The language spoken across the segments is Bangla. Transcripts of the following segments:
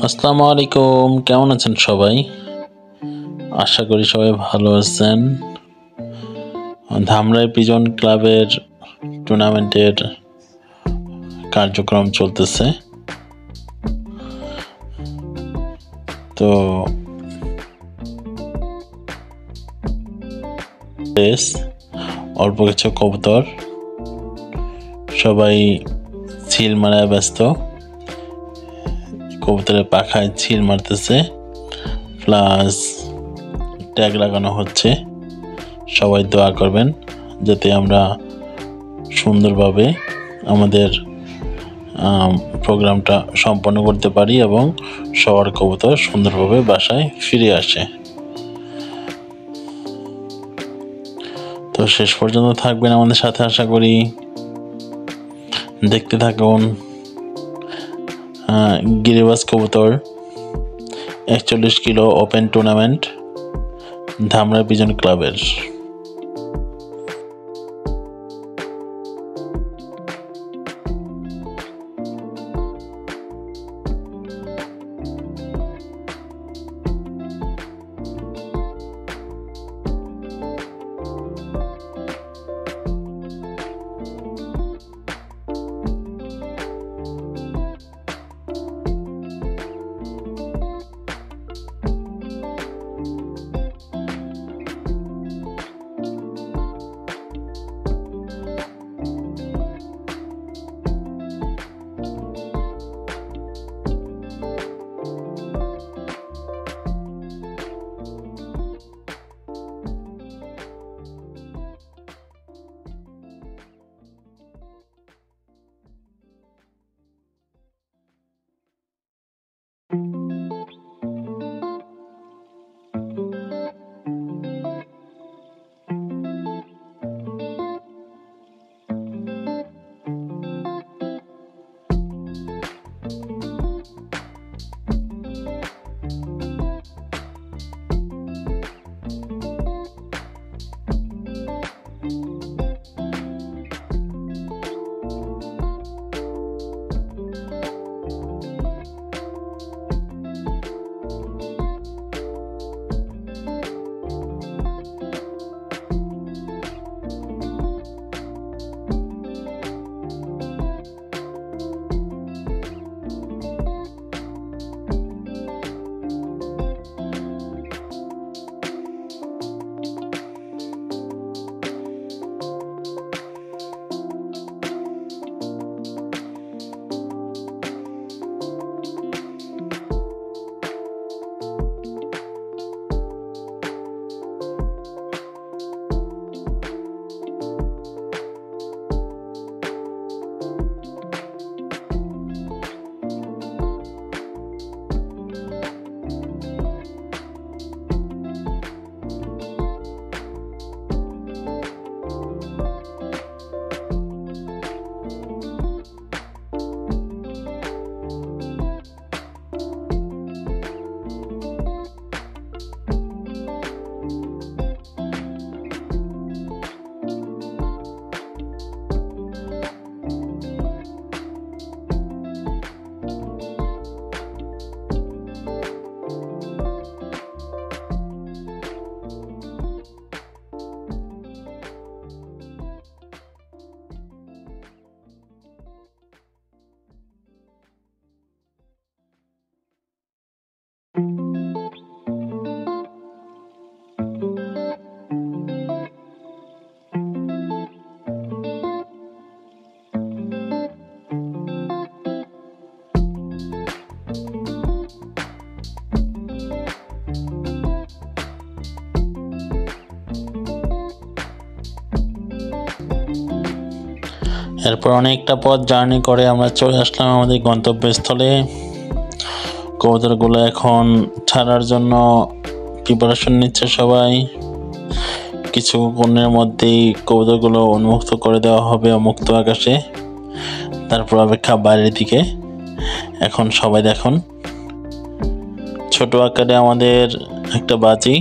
আসসালামু আলাইকুম, কেমন আছেন সবাই? আশা করি সবাই ভালো আছেন। ধামরাই পিজন ক্লাবের টুর্নামেন্টের কার্যক্রম চলতেছে। তো অল্প কিছু কবুতর, সবাই ছিল মারায় ব্যস্ত। কবুতরের পাখায় ছিল মারতেছে, প্লাস ট্যাগ লাগানো হচ্ছে। সবাই দোয়া করবেন যাতে আমরা সুন্দরভাবে আমাদের প্রোগ্রামটা সম্পন্ন করতে পারি এবং সবার কবুতর সুন্দরভাবে বাসায় ফিরে আসে। তো শেষ পর্যন্ত থাকবেন আমাদের সাথে, আশা করি। দেখতে থাকুন গিরিবাজ কবুতর 41 kilo open tournament Dhamrai pigeon ক্লাবের। এরপর অনেকটা পথ জার্নি করে আমরা চলে আসলাম আমাদের গন্তব্যস্থলে। কবুতরগুলো এখন ছাড়ার জন্য প্রিপারেশন নিচ্ছে সবাই। কিছুক্ষণের মধ্যেই কবুতরগুলো উন্মুক্ত করে দেওয়া হবে মুক্ত আকাশে, তারপর অপেক্ষা বাইরের দিকে। এখন সবাই দেখুন, ছোট আকারে আমাদের একটা বাজি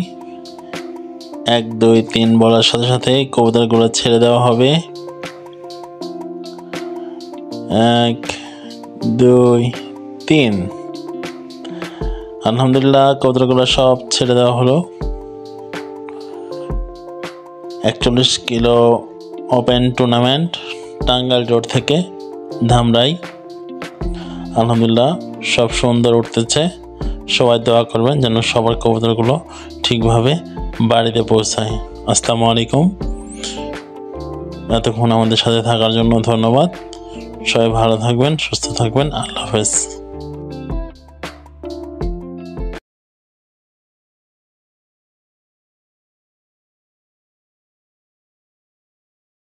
1 2 3 বলার সাথে সাথে কবুতরগুলো ছেড়ে দেওয়া হবে। 1 2 3 আলহামদুলিল্লাহ কবুতরগুলো সব ছেড়ে দেওয়া হলো। 41 kilo open tournament Tangail road থেকে ধামরাই। আলহামদুলিল্লাহ সব সুন্দর উঠতেছে। সবাই দোয়া করবেন যেন সবার কবুতরগুলো ঠিকভাবে বাড়িতে পৌঁছায়। আসসালামু আলাইকুম। এতক্ষণ আমাদের সাথে থাকার জন্য ধন্যবাদ। সবাই ভালো থাকবেন, সুস্থ থাকবেন। আল্লাহ হাফেজ।